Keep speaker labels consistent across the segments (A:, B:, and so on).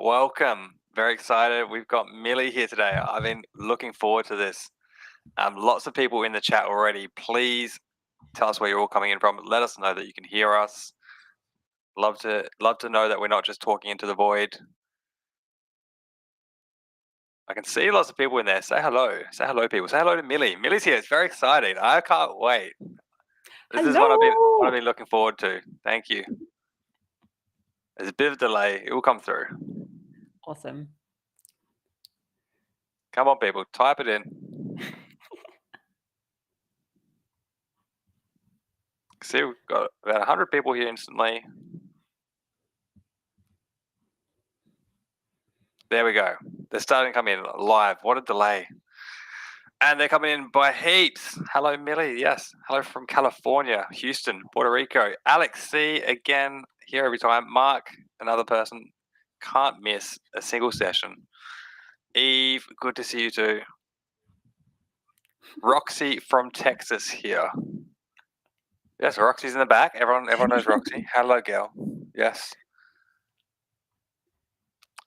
A: welcome. Very excited. We've got Millie here today. I've been looking forward to this. Lots of people in the chat already. Please tell us where you're all coming in from. Let us know that you can hear us. Love to know that we're not just talking into the void. I can see lots of people in there. Say hello. Say hello, people. Say hello to Millie. Millie's here. It's very exciting. I can't wait. This is what I've been looking forward to. Thank you. There's a bit of delay. It will come through.
B: Awesome.
A: Come on, people. Type it in. See, we've got about 100 people here instantly. There we go. They're starting to come in live. What a delay. And they're coming in by heaps. Hello, Millie. Yes. Hello from California, Houston, Puerto Rico. Alex C. again, here every time. Mark, another person. Can't miss a single session. Eve, good to see you too. Roxy from Texas here. Yes, Roxy's in the back. Everyone knows Roxy. Hello, girl. Yes.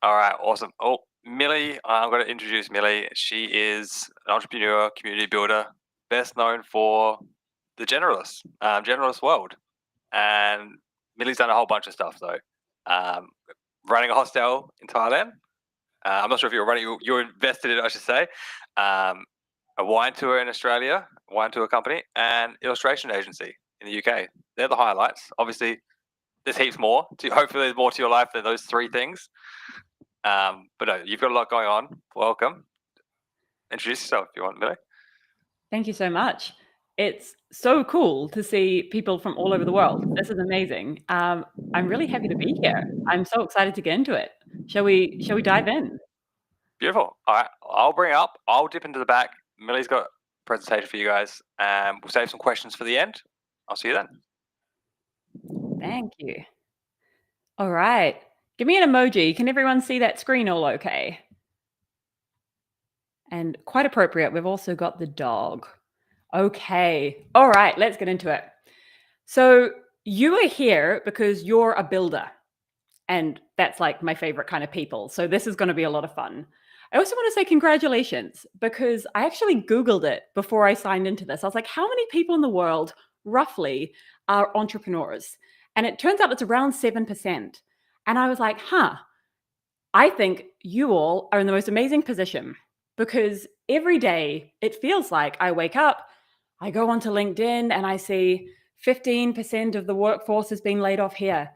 A: All right, awesome. Oh, Millie, I'm going to introduce Millie. She is an entrepreneur, community builder, best known for the generalist world. And Millie's done a whole bunch of stuff though. Running a hostel in Thailand. I'm not sure if you're invested in it, I should say. A wine tour in Australia, wine tour company, and illustration agency in the UK. They're the highlights. Obviously, there's heaps more. Hopefully, there's more to your life than those three things. But no, you've got a lot going on. Welcome. Introduce yourself if you want, Millie.
B: Thank you so much. It's so cool to see people from all over the world. This is amazing. I'm really happy to be here. I'm so excited to get into it. Shall we dive in?
A: Beautiful. All right, I'll bring it up. I'll dip into the back. Millie's got a presentation for you guys, and we'll save some questions for the end. I'll see you then.
B: Thank you. All right. Give me an emoji. Can everyone see that screen all okay? And quite appropriate, we've also got the dog. Okay. All right, let's get into it. So you are here because you're a builder. And that's like my favorite kind of people. So this is going to be a lot of fun. I also want to say congratulations because I actually Googled it before I signed into this. I was like, how many people in the world roughly are entrepreneurs? And it turns out it's around 7%. And I was like, I think you all are in the most amazing position because every day it feels like I wake up, I go onto LinkedIn and I see 15% of the workforce has been laid off here.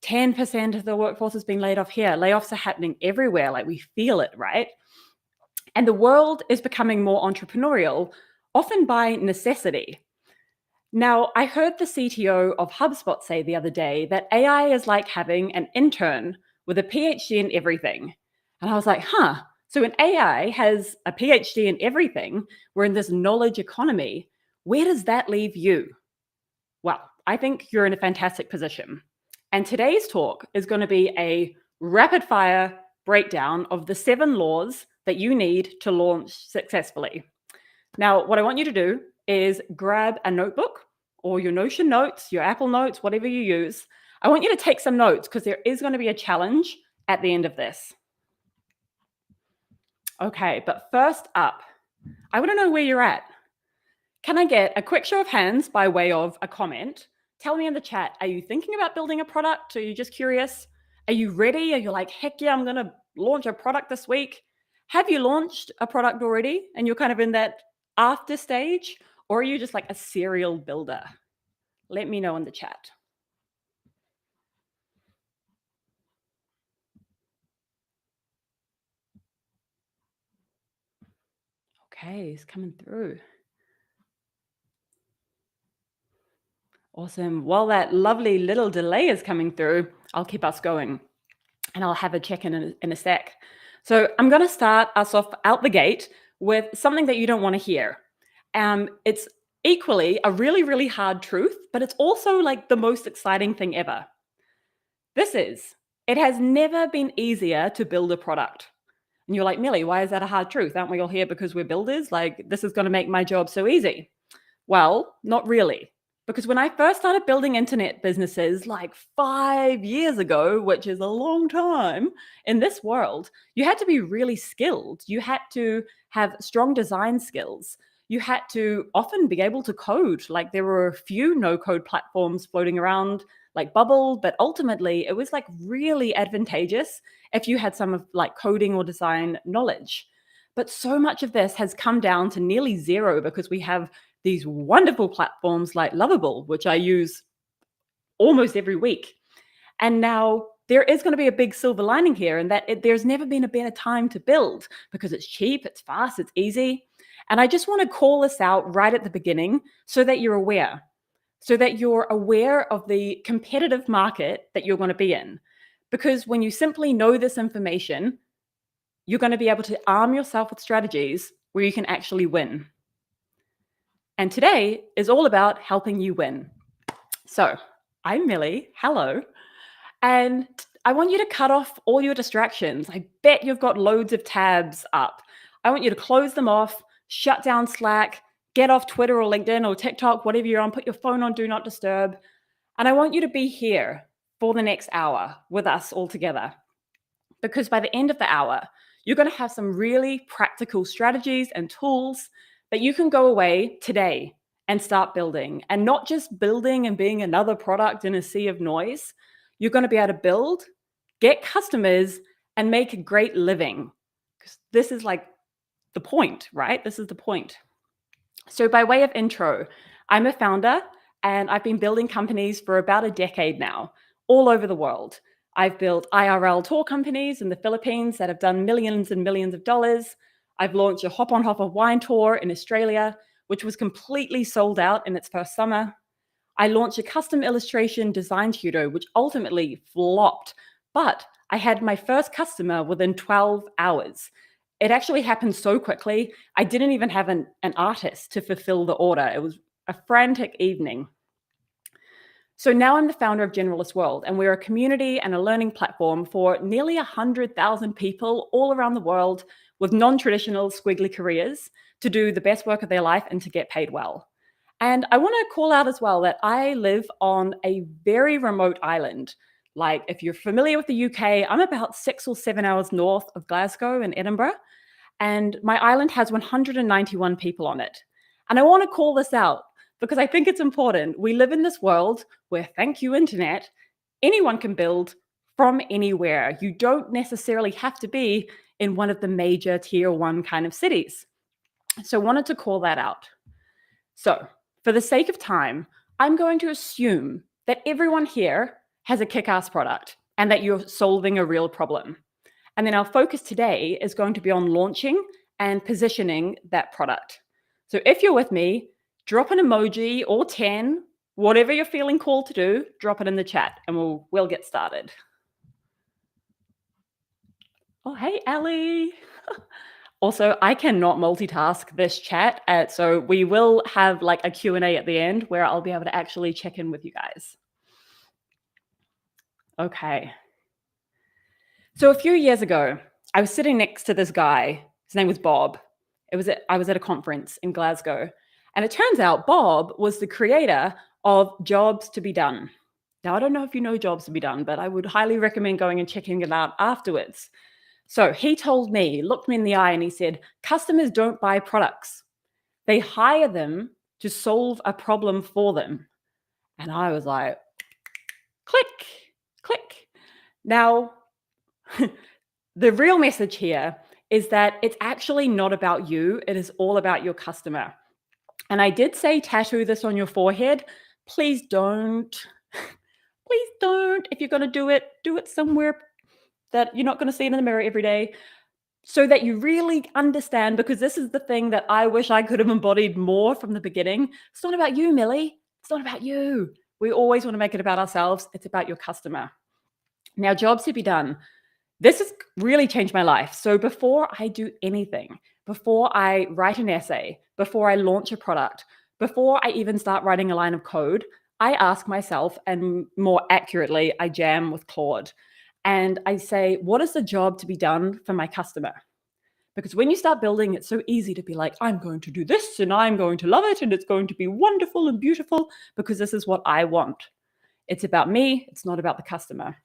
B: 10% of the workforce has been laid off here. Layoffs are happening everywhere. Like we feel it, right? And the world is becoming more entrepreneurial, often by necessity. Now, I heard the CTO of HubSpot say the other day that AI is like having an intern with a PhD in everything. And I was like, so when AI has a PhD in everything, we're in this knowledge economy, where does that leave you? Well, I think you're in a fantastic position. And today's talk is going to be a rapid fire breakdown of the 7 laws that you need to launch successfully. Now, what I want you to do is grab a notebook or your Notion notes, your Apple notes, whatever you use. I want you to take some notes because there is going to be a challenge at the end of this. Okay, but first up, I want to know where you're at. Can I get a quick show of hands by way of a comment? Tell me in the chat, are you thinking about building a product? Are you just curious? Are you ready? Are you like, heck yeah, I'm going to launch a product this week? Have you launched a product already and you're kind of in that after stage? Or are you just like a serial builder? Let me know in the chat. Okay, it's coming through. Awesome. While that lovely little delay is coming through, I'll keep us going and I'll have a check-in in a sec. So I'm going to start us off out the gate with something that you don't want to hear. It's equally a really, really hard truth, but it's also like the most exciting thing ever. It has never been easier to build a product. And you're like, Millie, why is that a hard truth? Aren't we all here because we're builders? Like, this is going to make my job so easy. Well, not really. Because when I first started building internet businesses like 5 years ago, which is a long time in this world, you had to be really skilled. You had to have strong design skills. You had to often be able to code. Like there were a few no code platforms floating around like Bubble, but ultimately it was like really advantageous if you had some of like coding or design knowledge. But so much of this has come down to nearly zero because we have these wonderful platforms like Lovable, which I use almost every week. And now there is going to be a big silver lining here, and that there's never been a better time to build because it's cheap, it's fast, it's easy. And I just want to call this out right at the beginning so that you're aware, of the competitive market that you're going to be in. Because when you simply know this information, you're going to be able to arm yourself with strategies where you can actually win. And today is all about helping you win. So I'm Millie, hello. And I want you to cut off all your distractions. I bet you've got loads of tabs up. I want you to close them off, shut down Slack, get off Twitter or LinkedIn or TikTok, whatever you're on, put your phone on Do Not Disturb. And I want you to be here for the next hour with us all together. Because by the end of the hour, you're going to have some really practical strategies and tools that you can go away today and start building. And not just building and being another product in a sea of noise. You're going to be able to build, get customers, and make a great living. Because this is like the point, right? This is the point. So by way of intro, I'm a founder and I've been building companies for about a decade now, all over the world. I've built IRL tour companies in the Philippines that have done millions and millions of dollars. I've launched a hop-on hop of wine tour in Australia, which was completely sold out in its first summer. I launched a custom illustration design studio, which ultimately flopped, but I had my first customer within 12 hours. It actually happened so quickly, I didn't even have an artist to fulfill the order. It was a frantic evening. So now I'm the founder of Generalist World, and we're a community and a learning platform for nearly 100,000 people all around the world with non-traditional squiggly careers to do the best work of their life and to get paid well. And I want to call out as well that I live on a very remote island. Like if you're familiar with the UK, I'm about 6 or 7 hours north of Glasgow and Edinburgh. And my island has 191 people on it. And I want to call this out because I think it's important. We live in this world where, thank you, internet, anyone can build from anywhere. You don't necessarily have to be in one of the major tier 1 kind of cities. So I wanted to call that out. So for the sake of time, I'm going to assume that everyone here has a kick-ass product and that you're solving a real problem. And then our focus today is going to be on launching and positioning that product. So if you're with me, drop an emoji or 10, whatever you're feeling called to do, drop it in the chat and we'll get started. Oh, hey, Ellie. Also, I cannot multitask this chat, so we will have like a Q&A at the end where I'll be able to actually check in with you guys. Okay. So a few years ago, I was sitting next to this guy. His name was Bob. I was at a conference in Glasgow. And it turns out Bob was the creator of Jobs to be Done. Now, I don't know if you know Jobs to be Done, but I would highly recommend going and checking it out afterwards. So he told me, looked me in the eye and he said, customers don't buy products. They hire them to solve a problem for them. And I was like, click, click. Now, the real message here is that it's actually not about you. It is all about your customer. And I did say tattoo this on your forehead. Please don't. Please don't. If you're going to do it somewhere that you're not going to see it in the mirror every day, so that you really understand, because this is the thing that I wish I could have embodied more from the beginning. It's not about you, Millie. It's not about you. We always want to make it about ourselves. It's about your customer. Now, Jobs to be Done. This has really changed my life. So before I do anything, before I write an essay, before I launch a product, before I even start writing a line of code, I ask myself, and more accurately, I jam with Claude. And I say, what is the job to be done for my customer? Because when you start building, it's so easy to be like, I'm going to do this and I'm going to love it and it's going to be wonderful and beautiful because this is what I want. It's about me. It's not about the customer.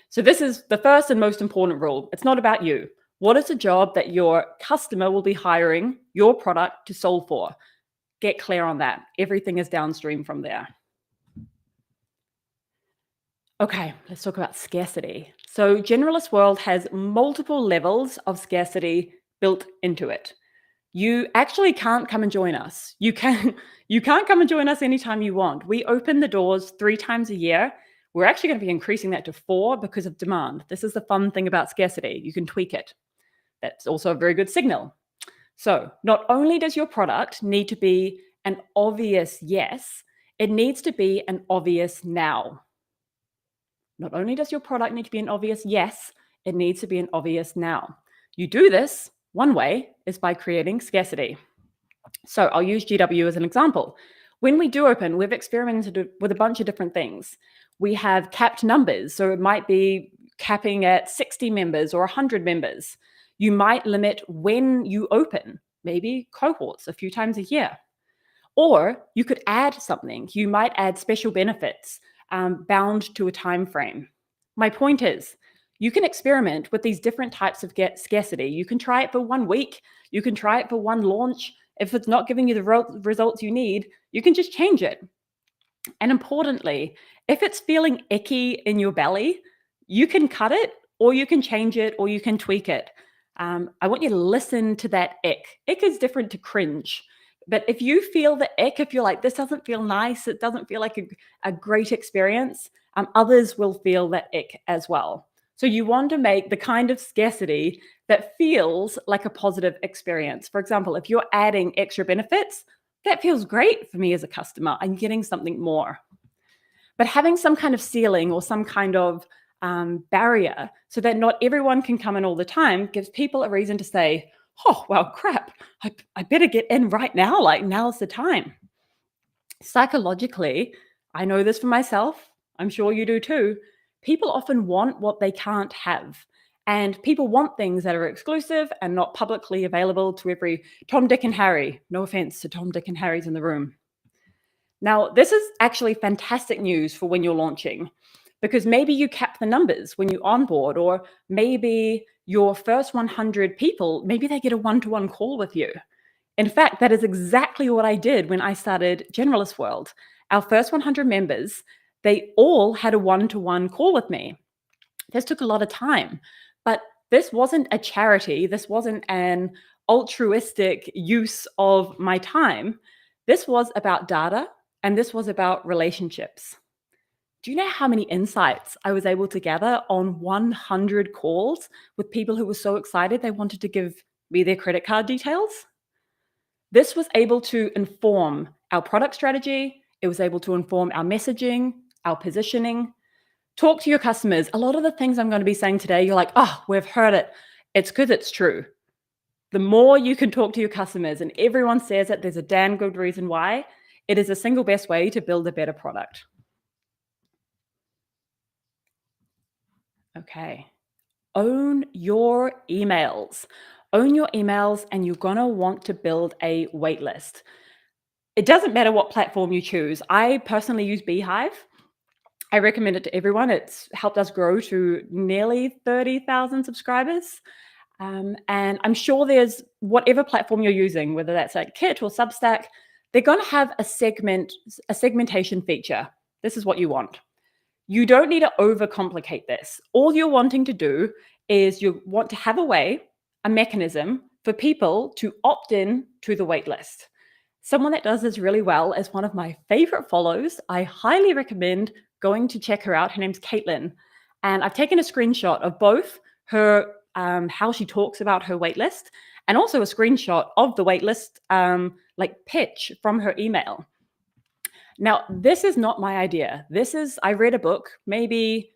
B: So this is the first and most important rule. It's not about you. What is the job that your customer will be hiring your product to solve for? Get clear on that. Everything is downstream from there. Okay, let's talk about scarcity. So Generalist World has multiple levels of scarcity built into it. You actually can't come and join us. You can't come and join us anytime you want. We open the doors 3 times a year. We're actually going to be increasing that to 4 because of demand. This is the fun thing about scarcity. You can tweak it. That's also a very good signal. So not only does your product need to be an obvious yes, it needs to be an obvious now. Not only does your product need to be an obvious yes, it needs to be an obvious now. You do this, one way is by creating scarcity. So I'll use GW as an example. When we do open, we've experimented with a bunch of different things. We have capped numbers, so it might be capping at 60 members or 100 members. You might limit when you open, maybe cohorts a few times a year. Or you could add something. You might add special benefits bound to a time frame. My point is, you can experiment with these different types of scarcity. You can try it for 1 week. You can try it for 1 launch. If it's not giving you the results you need, you can just change it. And importantly, if it's feeling icky in your belly, you can cut it or you can change it or you can tweak it. I want you to listen to that ick. Ick is different to cringe. But if you feel the ick, if you're like, this doesn't feel nice, it doesn't feel like a great experience, others will feel that ick as well. So you want to make the kind of scarcity that feels like a positive experience. For example, if you're adding extra benefits, that feels great for me as a customer. I'm getting something more. But having some kind of ceiling or some kind of barrier so that not everyone can come in all the time gives people a reason to say, oh, well, crap, I better get in right now. Like, now's the time. Psychologically, I know this for myself. I'm sure you do too. People often want what they can't have. And people want things that are exclusive and not publicly available to every Tom, Dick, and Harry. No offense to Tom, Dick, and Harry's in the room. Now, this is actually fantastic news for when you're launching, because maybe you cap the numbers when you onboard, or maybe your first 100 people, maybe they get a one-to-one call with you. In fact, that is exactly what I did when I started Generalist World. Our first 100 members, they all had a one-to-one call with me. This took a lot of time, but this wasn't a charity. This wasn't an altruistic use of my time. This was about data, and this was about relationships. Do you know how many insights I was able to gather on 100 calls with people who were so excited they wanted to give me their credit card details? This was able to inform our product strategy. It was able to inform our messaging, our positioning. Talk to your customers. A lot of the things I'm going to be saying today, you're like, oh, we've heard it. It's because it's true. The more you can talk to your customers, and everyone says it, there's a damn good reason why, it is the single best way to build a better product. Okay. Own your emails. Own your emails, and you're going to want to build a waitlist. It doesn't matter what platform you choose. I personally use Beehive. I recommend it to everyone. It's helped us grow to nearly 30,000 subscribers. And I'm sure there's whatever platform you're using, whether that's like Kit or Substack, they're going to have a segmentation feature. This is what you want. You don't need to overcomplicate this. All you're wanting to do is you want to have a mechanism for people to opt in to the waitlist. Someone that does this really well is one of my favorite follows. I highly recommend going to check her out. Her name's Caitlin. And I've taken a screenshot of both her, how she talks about her waitlist, and also a screenshot of the waitlist pitch from her email. Now, this is not my idea. I read a book maybe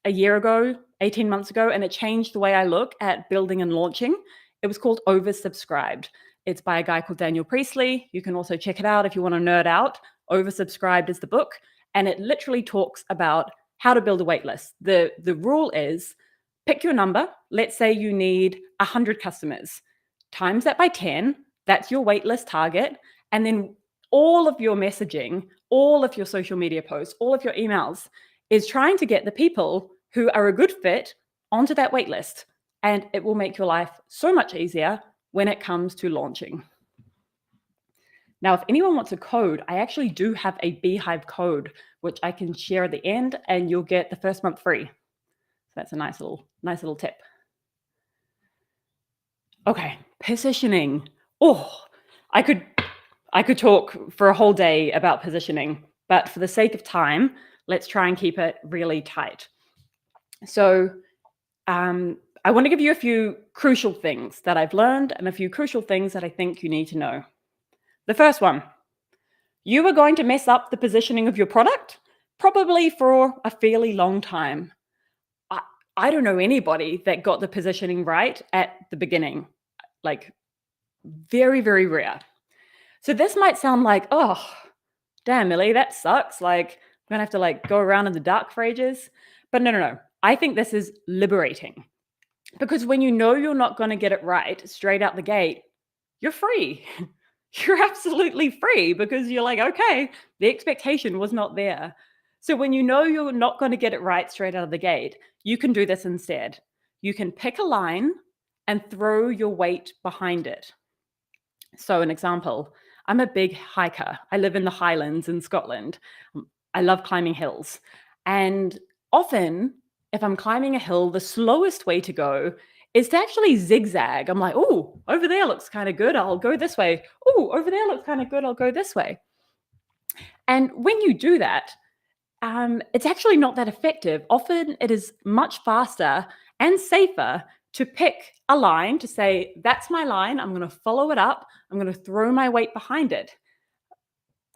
B: a year ago, 18 months ago, and it changed the way I look at building and launching. It was called Oversubscribed. It's by a guy called Daniel Priestley. You can also check it out if you want to nerd out. Oversubscribed is the book, and it literally talks about how to build a waitlist. The rule is pick your number. Let's say you need 100 customers. Times that by 10, that's your waitlist target. And then all of your messaging, all of your social media posts, all of your emails is trying to get the people who are a good fit onto that waitlist. And it will make your life so much easier when it comes to launching. Now, if anyone wants a code, I actually do have a Beehive code, which I can share at the end, and you'll get the first month free. So that's a nice little tip. Okay, positioning. Oh, I could talk for a whole day about positioning, but for the sake of time, let's try and keep it really tight. So I want to give you a few crucial things that I've learned and a few crucial things that I think you need to know. The first one, you are going to mess up the positioning of your product probably for a fairly long time. I don't know anybody that got the positioning right at the beginning, like very, very rare. So this might sound like, oh, damn, Millie, that sucks. Like I'm gonna have to like go around in the dark for ages. But no. I think this is liberating because when you know you're not going to get it right straight out the gate, you're free. You're absolutely free because you're like, okay, the expectation was not there. So when you know you're not going to get it right straight out of the gate, you can do this instead. You can pick a line and throw your weight behind it. So an example, I'm a big hiker. I live in the Highlands in Scotland. I love climbing hills. And often, if I'm climbing a hill, the slowest way to go is to actually zigzag. I'm like, oh, over there looks kind of good. I'll go this way. Oh, over there looks kind of good. I'll go this way. And when you do that, it's actually not that effective. Often it is much faster and safer to pick a line to say, that's my line. I'm going to follow it up. I'm going to throw my weight behind it.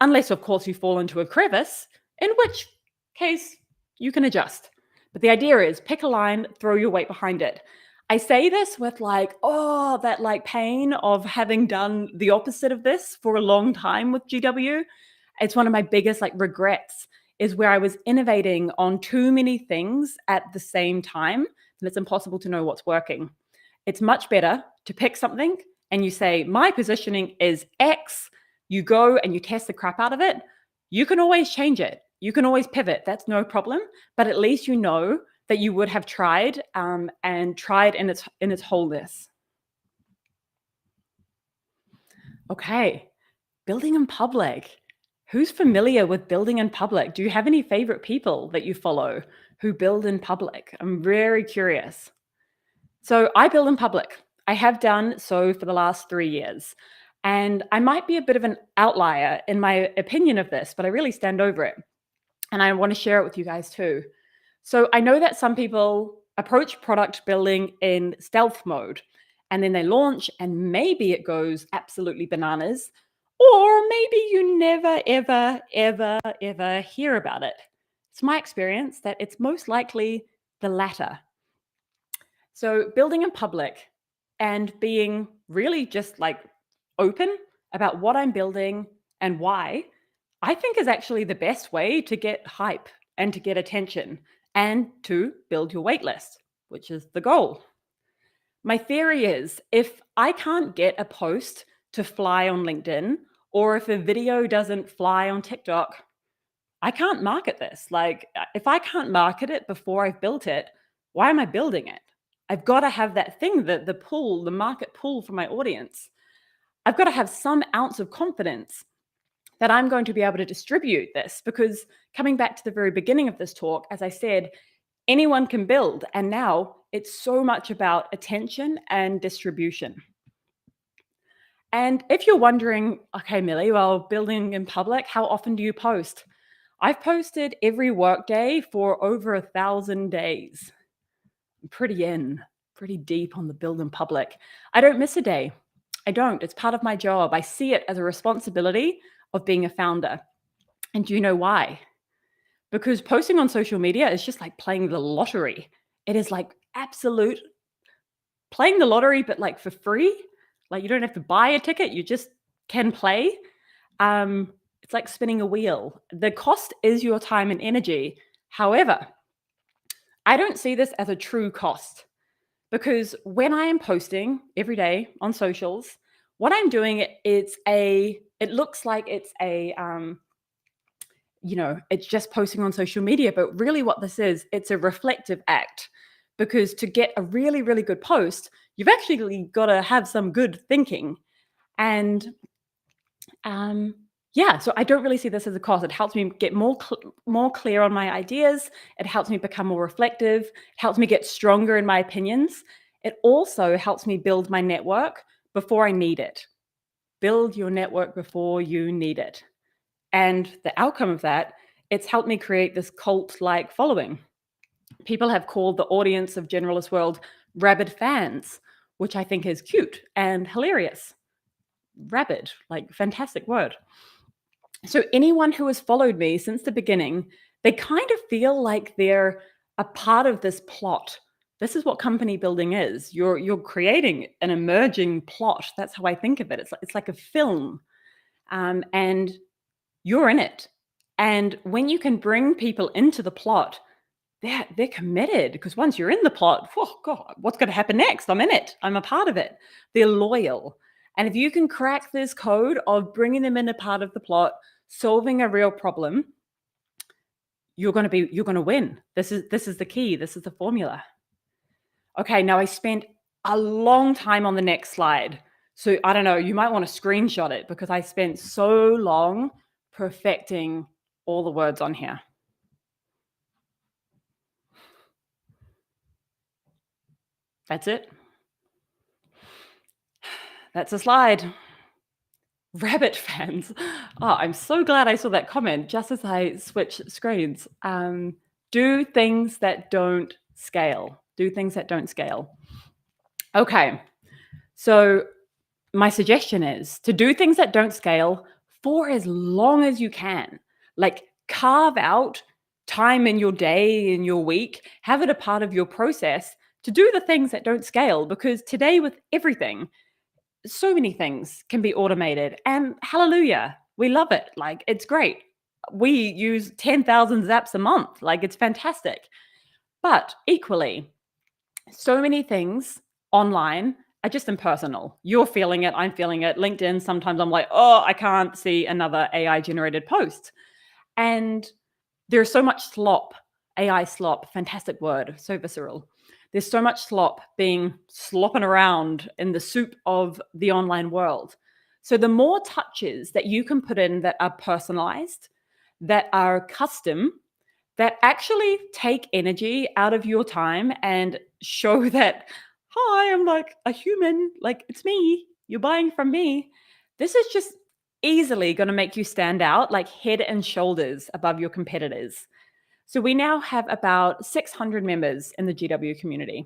B: Unless, of course, you fall into a crevice, in which case you can adjust. But the idea is pick a line, throw your weight behind it. I say this with like, oh, that like pain of having done the opposite of this for a long time with GW. It's one of my biggest like regrets is where I was innovating on too many things at the same time, and it's impossible to know what's working. It's much better to pick something and you say, my positioning is X. You go and you test the crap out of it. You can always change it. You can always pivot. That's no problem. But at least you know that you would have tried and tried in its wholeness. Okay, building in public. Who's familiar with building in public? Do you have any favorite people that you follow who build in public? I'm very curious. So I build in public. I have done so for the last 3 years. And I might be a bit of an outlier in my opinion of this, but I really stand over it. And I want to share it with you guys too. So I know that some people approach product building in stealth mode, and then they launch and maybe it goes absolutely bananas, or maybe you never, ever, ever, ever hear about it. It's my experience that it's most likely the latter. So building in public and being really just like open about what I'm building and why, I think is actually the best way to get hype and to get attention and to build your waitlist, which is the goal. My theory is if I can't get a post to fly on LinkedIn, or if a video doesn't fly on TikTok, I can't market this. Like, if I can't market it before I've built it, why am I building it? I've got to have that thing, the market pull for my audience. I've got to have some ounce of confidence that I'm going to be able to distribute this, because coming back to the very beginning of this talk, as I said, anyone can build. And now it's so much about attention and distribution. And if you're wondering, okay, Millie, well, building in public, how often do you post? I've posted every workday for over 1,000 days. I'm pretty deep on the build in public. I don't miss a day. I don't. It's part of my job. I see it as a responsibility of being a founder. And do you know why? Because posting on social media is just like playing the lottery. It is like absolute playing the lottery, but like for free. Like you don't have to buy a ticket, you just can play. It's like spinning a wheel. The cost is your time and energy. However, I don't see this as a true cost because when I am posting every day on socials, what I'm doing it looks like it's it's just posting on social media, but really what this is, it's a reflective act. Because to get a really, really good post, you've actually got to have some good thinking. And so I don't really see this as a cost. It helps me get more clear on my ideas. It helps me become more reflective. It helps me get stronger in my opinions. It also helps me build my network before I need it. Build your network before you need it. And the outcome of that, it's helped me create this cult-like following. People have called the audience of Generalist World rabid fans, which I think is cute and hilarious. Rabid, like fantastic word. So anyone who has followed me since the beginning, they kind of feel like they're a part of this plot. This is what company building is. You're creating an emerging plot. That's how I think of it. It's like a film, and you're in it. And when you can bring people into the plot, they're committed, because once you're in the plot, oh God, what's going to happen next? I'm in it. I'm a part of it. They're loyal. And if you can crack this code of bringing them in a part of the plot, solving a real problem, you're going to win. This is the key. This is the formula. Okay, now I spent a long time on the next slide. So I don't know, you might want to screenshot it because I spent so long perfecting all the words on here. That's it. That's a slide. Rabbit fans. Oh, I'm so glad I saw that comment just as I switch screens. Do things that don't scale. Do things that don't scale. Okay. So my suggestion is to do things that don't scale for as long as you can. Like carve out time in your day, in your week, have it a part of your process to do the things that don't scale, because today with everything, so many things can be automated, and hallelujah, we love it. Like, it's great. We use 10,000 zaps a month. Like, it's fantastic. But equally, so many things online are just impersonal. You're feeling it. I'm feeling it. LinkedIn, sometimes I'm like, oh, I can't see another AI generated post. And there's so much slop, AI slop, fantastic word, so visceral. There's so much slop being slopping around in the soup of the online world. So the more touches that you can put in that are personalized, that are custom, that actually take energy out of your time and show that, hi, I'm like a human, like it's me, you're buying from me. This is just easily going to make you stand out like head and shoulders above your competitors. So we now have about 600 members in the GW community,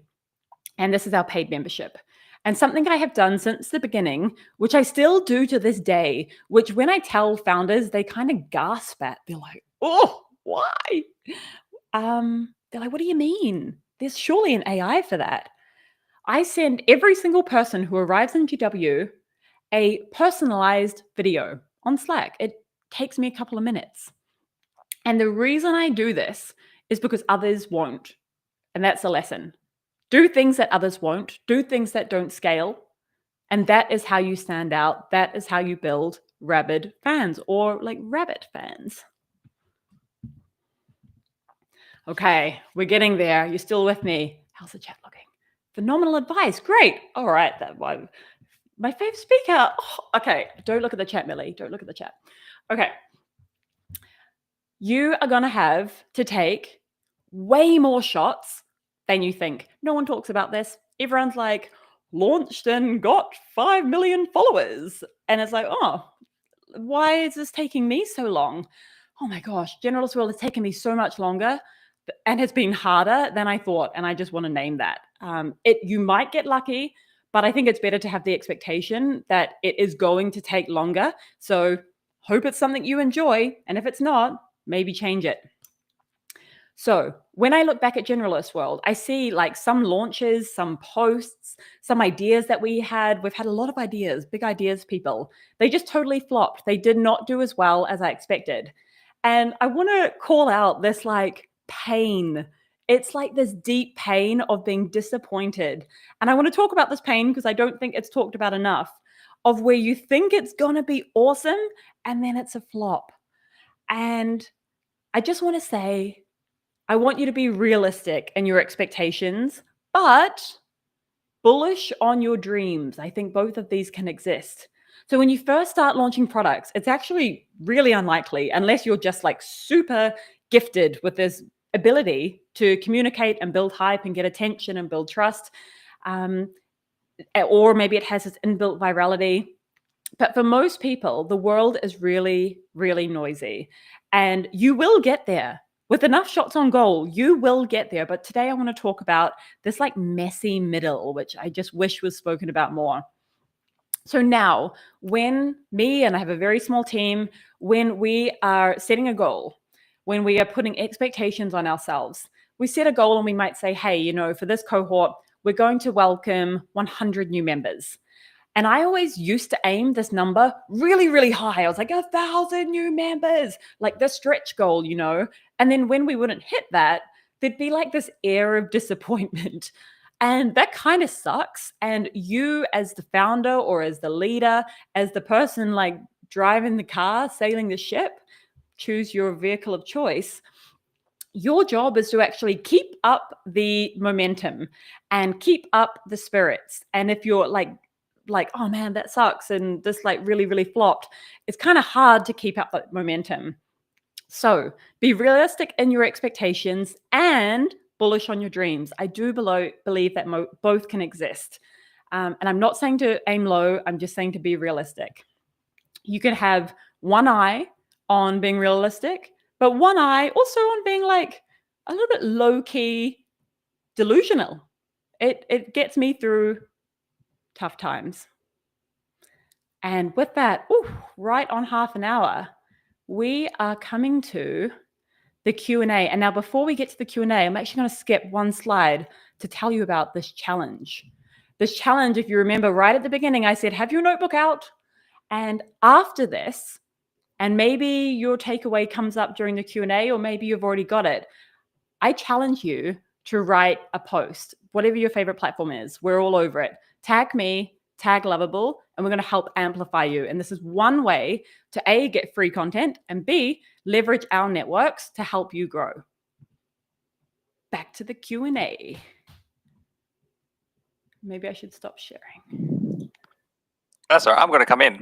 B: and this is our paid membership. And something I have done since the beginning, which I still do to this day, which when I tell founders, they kind of gasp at. They're like, oh, why? They're like, what do you mean? There's surely an AI for that. I send every single person who arrives in GW a personalized video on Slack. It takes me a couple of minutes. And the reason I do this is because others won't. And that's a lesson. Do things that others won't. Do things that don't scale. And that is how you stand out. That is how you build rabid fans, or like rabbit fans. Okay, we're getting there. You're still with me. How's the chat looking? Phenomenal advice. Great. All right. That one. My favorite speaker. Oh, okay. Don't look at the chat, Millie. Don't look at the chat. Okay. You are going to have to take way more shots than you think. No one talks about this. Everyone's like, launched and got 5 million followers. And it's like, oh, why is this taking me so long? Oh my gosh, Generalist World has taken me so much longer and has been harder than I thought. And I just want to name that. You might get lucky, but I think it's better to have the expectation that it is going to take longer. So hope it's something you enjoy. And if it's not, maybe change it. So when I look back at Generalist World, I see like some launches, some posts, some ideas that we've had a lot of ideas, big ideas, people. They just totally flopped. They did not do as well as I expected. And I want to call out this like pain It's like this deep pain of being disappointed. And I want to talk about this pain because I don't think it's talked about enough, of where you think it's going to be awesome and then it's a flop. And I just want to say, I want you to be realistic in your expectations, but bullish on your dreams. I think both of these can exist. So when you first start launching products, it's actually really unlikely, unless you're just like super gifted with this ability to communicate and build hype and get attention and build trust. Or maybe it has this inbuilt virality. But for most people, the world is really, really noisy. And you will get there. With enough shots on goal, you will get there. But today I want to talk about this like messy middle, which I just wish was spoken about more. So now, when me and I have a very small team, when we are setting a goal, when we are putting expectations on ourselves, we set a goal and we might say, hey, you know, for this cohort, we're going to welcome 100 new members. And I always used to aim this number really, really high. I was like, 1,000 new members, like the stretch goal, you know? And then when we wouldn't hit that, there'd be like this air of disappointment. And that kind of sucks. And you, as the founder or as the leader, as the person like driving the car, sailing the ship, choose your vehicle of choice. Your job is to actually keep up the momentum and keep up the spirits. And if you're like, oh man, that sucks, and this like really, really flopped, it's kind of hard to keep up that momentum. So be realistic in your expectations and bullish on your dreams. I do believe that both can exist. And I'm not saying to aim low, I'm just saying to be realistic. You can have one eye on being realistic, but one eye also on being like a little bit low-key delusional. It gets me through tough times. And with that, right on half an hour, we are coming to the Q&A. And now before we get to the Q&A, I'm actually going to skip one slide to tell you about this challenge. This challenge, if you remember right at the beginning, I said, have your notebook out. And after this, and maybe your takeaway comes up during the Q&A, or maybe you've already got it, I challenge you to write a post, whatever your favorite platform is. We're all over it. Tag me, tag Lovable, and we're going to help amplify you. And this is one way to A, get free content, and B, leverage our networks to help you grow. Back to the Q&A. Maybe I should stop sharing.
A: That's all right. I'm going to come in.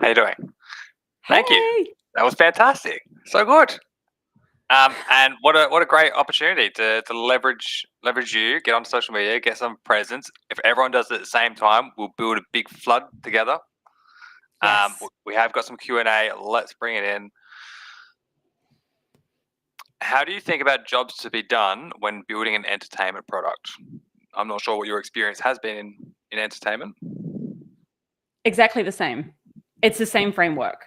A: How you doing? Thank you. That was fantastic. So good. And what a great opportunity to leverage you, get on social media, get some presence. If everyone does it at the same time, we'll build a big flood together. Yes. We have got some Q&A. Let's bring it in. How do you think about jobs to be done when building an entertainment product? I'm not sure what your experience has been in entertainment.
B: Exactly the same. It's the same framework.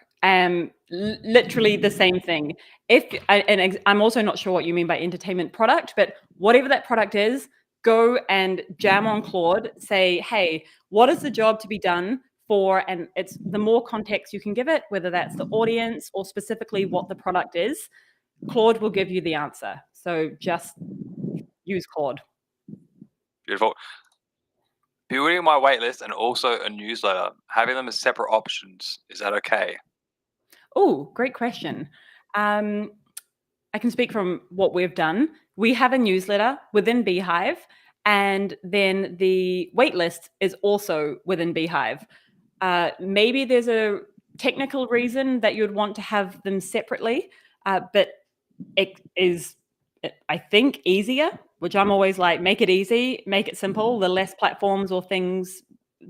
B: Literally the same thing. And I'm also not sure what you mean by entertainment product, but whatever that product is, go and jam on Claude, say, hey, what is the job to be done for? And it's the more context you can give it, whether that's the audience or specifically what the product is, Claude will give you the answer. So just use Claude.
A: Beautiful. Building my waitlist and also a newsletter, having them as separate options, is that okay?
B: Oh, great question. I can speak from what we've done. We have a newsletter within Beehive, and then the waitlist is also within Beehive. Maybe there's a technical reason that you'd want to have them separately, but it is, I think, easier, which I'm always like, make it easy, make it simple. The less platforms or things,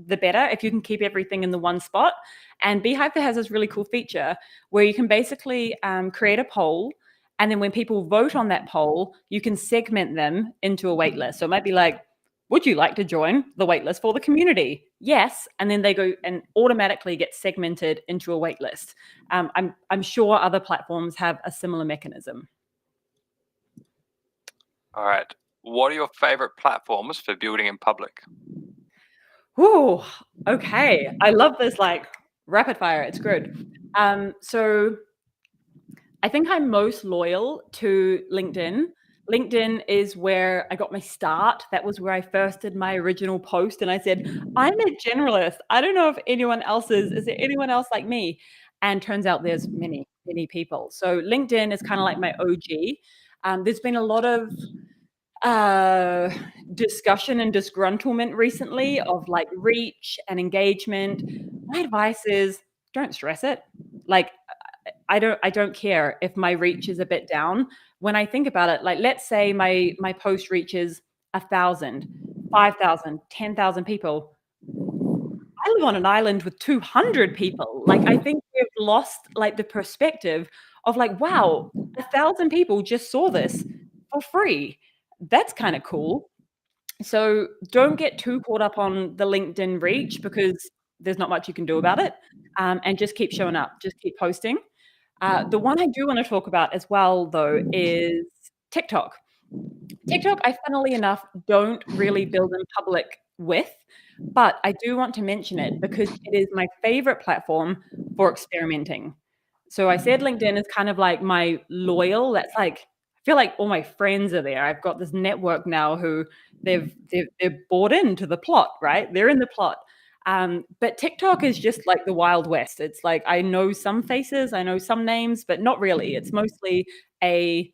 B: the better, if you can keep everything in the one spot. And Beehive has this really cool feature where you can basically create a poll, and then when people vote on that poll, you can segment them into a waitlist. So it might be like, would you like to join the waitlist for the community? Yes. And then they go and automatically get segmented into a waitlist. I'm sure other platforms have a similar mechanism.
A: All right. What are your favorite platforms for building in public?
B: Oh, okay. I love this like rapid fire. It's good. So I think I'm most loyal to LinkedIn. LinkedIn is where I got my start. That was where I first did my original post. And I said, I'm a generalist. I don't know if anyone else is. Is there anyone else like me? And turns out there's many, many people. So LinkedIn is kind of like my OG. There's been a lot of discussion and disgruntlement recently of like reach and engagement. My advice is don't stress it. Like I don't care if my reach is a bit down. When I think about it, like let's say my post reaches 1,000, 5,000, 10,000 people. I live on an island with 200 people. Like I think we've lost like the perspective of like, wow, 1,000 people just saw this for free. That's kind of cool. So don't get too caught up on the LinkedIn reach because there's not much you can do about it. And just keep showing up, just keep posting. The one I do want to talk about as well, though, is TikTok. TikTok, I funnily enough don't really build in public with, but I do want to mention it because it is my favorite platform for experimenting. So I said LinkedIn is kind of like my loyal. That's like I feel like all my friends are there. I've got this network now who they're bought into the plot, right? They're in the plot. But TikTok is just like the Wild West. It's like I know some faces, I know some names, but not really. It's mostly a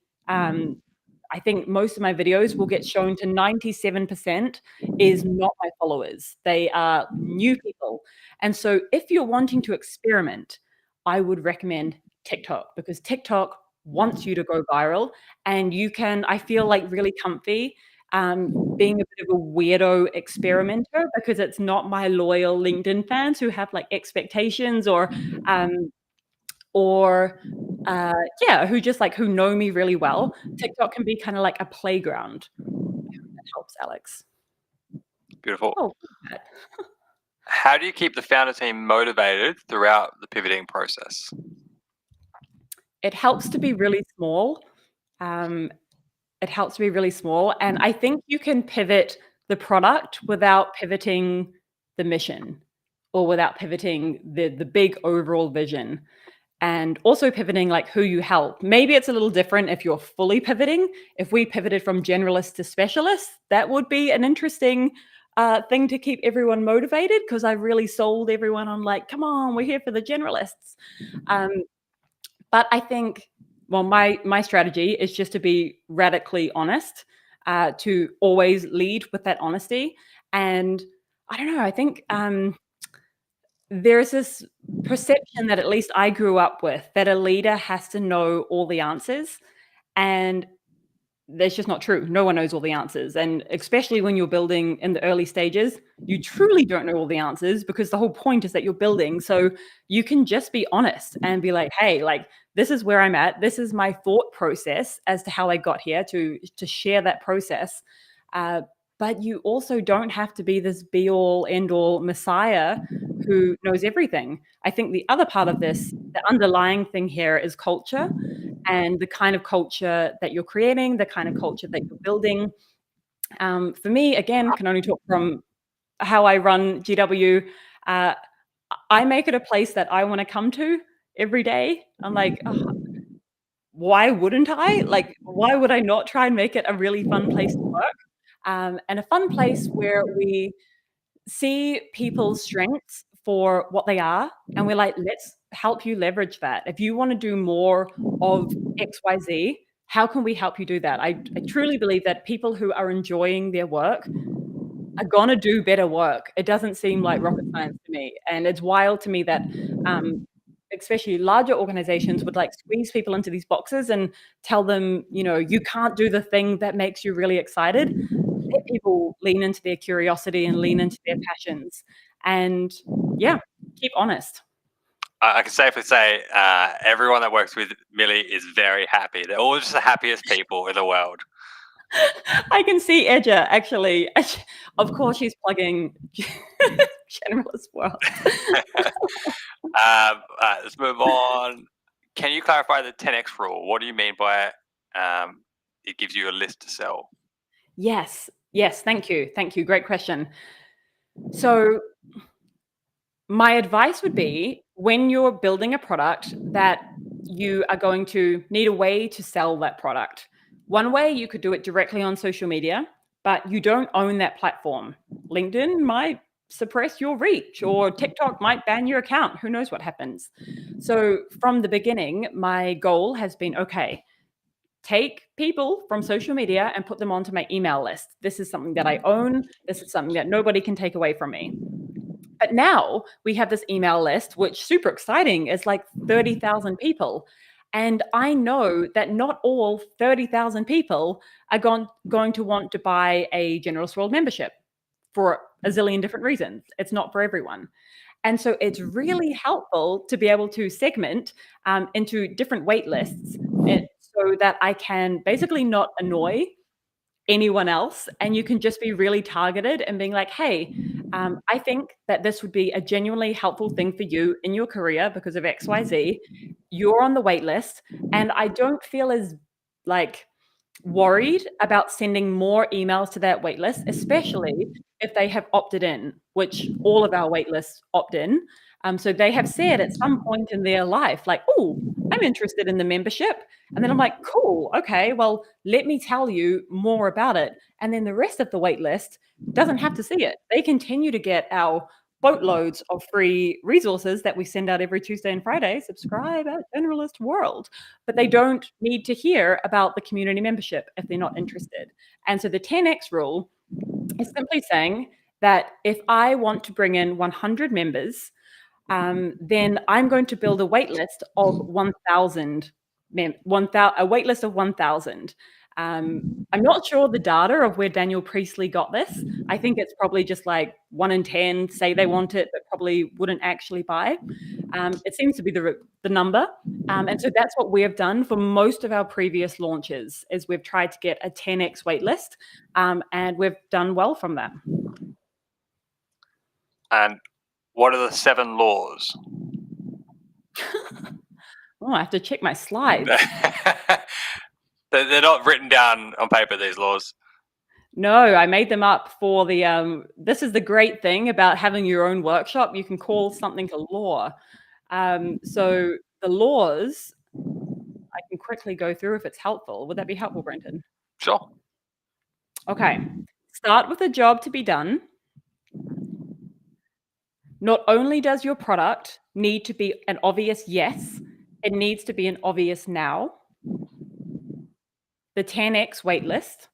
B: I think most of my videos will get shown to 97% is not my followers. They are new people. And so if you're wanting to experiment, I would recommend TikTok because TikTok wants you to go viral and you can, I feel like really comfy being a bit of a weirdo experimenter because it's not my loyal LinkedIn fans who have like expectations um, or yeah, who just like who know me really well. TikTok can be kind of like a playground. That helps, Alex.
A: Beautiful.
B: Oh,
A: How do you keep the founder team motivated throughout the pivoting process?
B: it helps to be really small. It helps to be really small, and I think you can pivot the product without pivoting the mission or without pivoting the big overall vision. And also pivoting like who you help. Maybe it's a little different if you're fully pivoting. If we pivoted from generalist to specialist, that would be an interesting thing to keep everyone motivated because I really sold everyone on like, come on, we're here for the generalists. Um, but I think, well, my strategy is just to be radically honest, to always lead with that honesty. And I don't know, I think there's this perception that at least I grew up with that a leader has to know all the answers. And that's just not true. No one knows all the answers. And especially when you're building in the early stages, you truly don't know all the answers because the whole point is that you're building. So you can just be honest and be like, hey, like this is where I'm at. This is my thought process as to how I got here to share that process. But you also don't have to be this be all end all messiah who knows everything. I think the other part of this, the underlying thing here is culture and the kind of culture that you're creating, the kind of culture that you're building. For me, again, can only talk from how I run GW. Uh, I make it a place that I want to come to every day. I'm like, oh, why wouldn't I? Like, why would I not try and make it a really fun place to work? And a fun place where we see people's strengths for what they are and we're like, let's help you leverage that. If you want to do more of XYZ, how can we help you do that? I truly believe that people who are enjoying their work are gonna do better work. It doesn't seem like rocket science to me, and it's wild to me that especially larger organizations would like squeeze people into these boxes and tell them, you know, you can't do the thing that makes you really excited. Let people lean into their curiosity and lean into their passions. And yeah, keep honest.
A: I can safely say everyone that works with Millie is very happy. They're all just the happiest people in the world.
B: I can see Edger actually. Of course, she's plugging Generalist World.
A: Let's move on. Can you clarify the 10x rule? What do you mean by it gives you a list to sell?
B: Yes. Thank you. Great question. So, my advice would be when you're building a product that you are going to need a way to sell that product. One way you could do it directly on social media, but you don't own that platform. LinkedIn might suppress your reach, or TikTok might ban your account. Who knows what happens? So from the beginning, my goal has been, okay, take people from social media and put them onto my email list. This is something that I own. This is something that nobody can take away from me. But now we have this email list, which super exciting, is like 30,000 people. And I know that not all 30,000 people are going to want to buy a Generalist World membership for a zillion different reasons. It's not for everyone. And so it's really helpful to be able to segment into different wait lists so that I can basically not annoy anyone else, and you can just be really targeted and being like, hey, I think that this would be a genuinely helpful thing for you in your career because of XYZ. You're on the wait list, and I don't feel as like worried about sending more emails to that wait list, especially if they have opted in, which all of our wait lists opt in. So they have said at some point in their life, like, oh, I'm interested in the membership. And then I'm like, cool, okay, well, let me tell you more about it. And then the rest of the wait list doesn't have to see it. They continue to get our boatloads of free resources that we send out every Tuesday and Friday. Subscribe at Generalist World. But they don't need to hear about the community membership if they're not interested. And so the 10x rule is simply saying that if I want to bring in 100 members, then I'm going to build a wait list of 1,000, a wait list of 1,000. I'm not sure the data of where Daniel Priestley got this. I think it's probably just like 1 in 10 say they want it, but probably wouldn't actually buy. It seems to be the number. And so that's what we have done for most of our previous launches, is we've tried to get a 10x wait list, and we've done well from that.
A: And what are the 7 laws?
B: Oh, I have to check my slides.
A: They're not written down on paper, these laws.
B: No, I made them up for the this is the great thing about having your own workshop. You can call something a law. So the laws, I can quickly go through if it's helpful. Would that be helpful, Brenton?
A: Sure.
B: Okay. Start with a job to be done. Not only does your product need to be an obvious yes, it needs to be an obvious now. The 10x waitlist.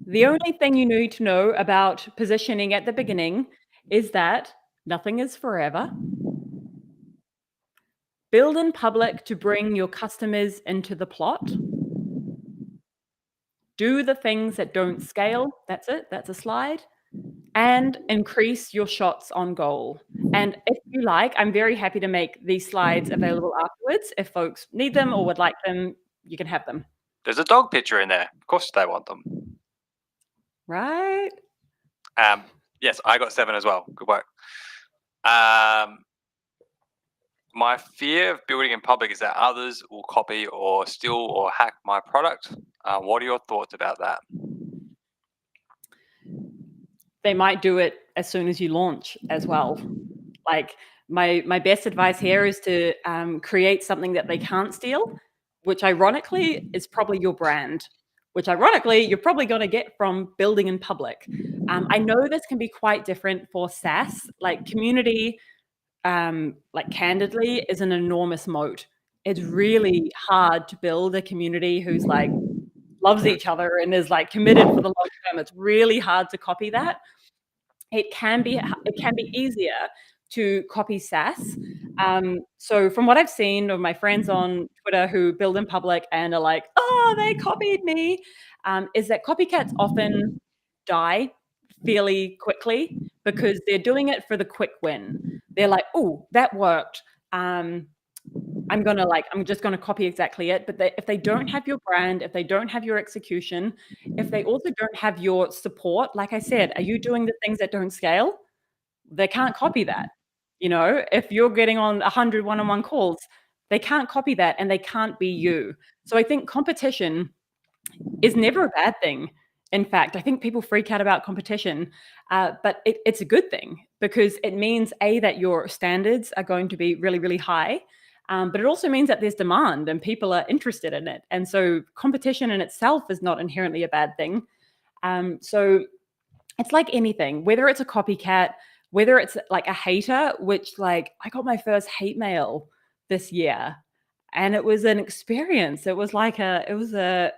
B: The only thing you need to know about positioning at the beginning is that nothing is forever. Build in public to bring your customers into the plot. Do the things that don't scale. That's it. That's a slide. And increase your shots on goal. And if you like, I'm very happy to make these slides available afterwards. If folks need them or would like them, you can have them.
A: There's a dog picture in there. Of course they want them.
B: Right?
A: Yes, I got 7 as well. Good work. My fear of building in public is that others will copy or steal or hack my product. What are your thoughts about that?
B: They might do it as soon as you launch as well. Like my best advice here is to create something that they can't steal, which ironically is probably your brand, which ironically you're probably going to get from building in public. I know this can be quite different for SaaS, like community, like candidly is an enormous moat. It's really hard to build a community who's like loves each other and is like committed for the long term. It's really hard to copy that. It can be easier to copy SaaS. So from what I've seen of my friends on Twitter who build in public and are like, oh, they copied me, is that copycats often die fairly quickly because they're doing it for the quick win. They're like, oh, that worked. I'm just gonna copy exactly it. But if they don't have your brand, if they don't have your execution, if they also don't have your support, like I said, are you doing the things that don't scale? They can't copy that. You know, if you're getting on 100 one-on-one calls, they can't copy that and they can't be you. So I think competition is never a bad thing. In fact, I think people freak out about competition, but it's a good thing because it means, A, that your standards are going to be really, really high. But it also means that there's demand and people are interested in it. And so competition in itself is not inherently a bad thing. So it's like anything, whether it's a copycat, whether it's like a hater, which like I got my first hate mail this year, and it was an experience. It was like it was a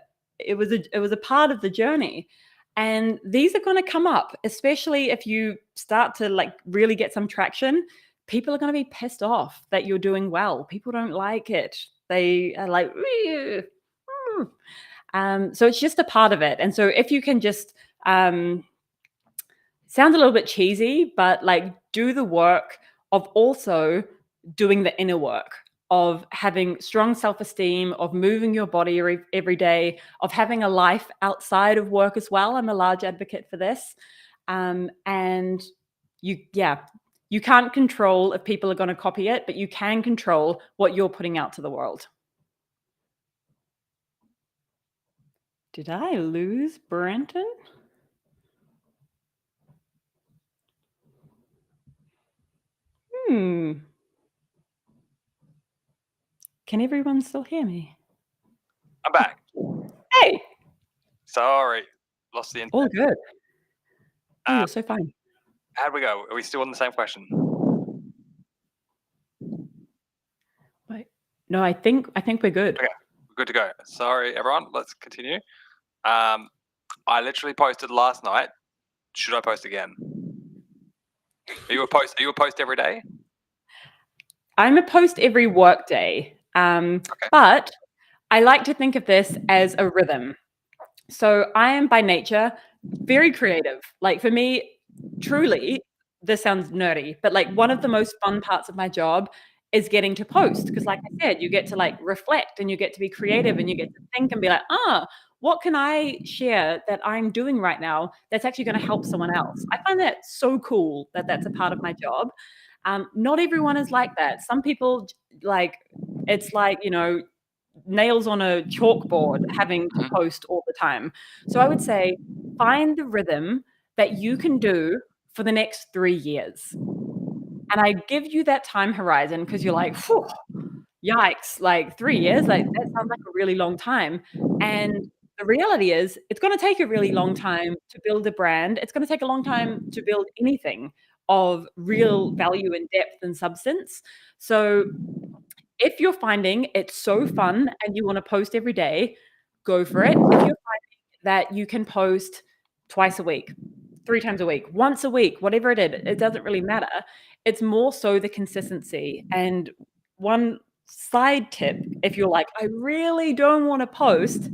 B: part of the journey. And these are going to come up, especially if you start to like really get some traction. People are going to be pissed off that you're doing well. People don't like it. They are like, so it's just a part of it. And so if you can just, sounds a little bit cheesy, but like do the work of also doing the inner work of having strong self-esteem, of moving your body every day, of having a life outside of work as well. I'm a large advocate for this. And you can't control if people are going to copy it, but you can control what you're putting out to the world. Did I lose Brenton? Can everyone still hear me?
A: I'm back.
B: Hey.
A: Sorry, lost the internet.
B: All good. Oh, you're so fine.
A: How'd we go? Are we still on the same question?
B: Wait. No, I think we're good.
A: Okay, we're good to go. Sorry, everyone. Let's continue. I literally posted last night. Should I post again? Are you a post every day?
B: I'm a post every work day. Okay. But I like to think of this as a rhythm. So I am by nature very creative. Like for me, truly, this sounds nerdy, but like one of the most fun parts of my job is getting to post. Because like I said, you get to like reflect and you get to be creative and you get to think and be like, what can I share that I'm doing right now that's actually going to help someone else? I find that so cool that that's a part of my job. Not everyone is like that. Some people like, it's like, nails on a chalkboard having to post all the time. So I would say find the rhythm that you can do for the next 3 years. And I give you that time horizon because you're like, yikes, like 3 years, like that sounds like a really long time. And the reality is it's going to take a really long time to build a brand. It's going to take a long time to build anything of real value and depth and substance. So if you're finding it's so fun and you want to post every day, go for it. If you're finding that you can post twice a week, 3 times a week, once a week, whatever it is, it doesn't really matter. It's more so the consistency. And one side tip, if you're like, I really don't want to post,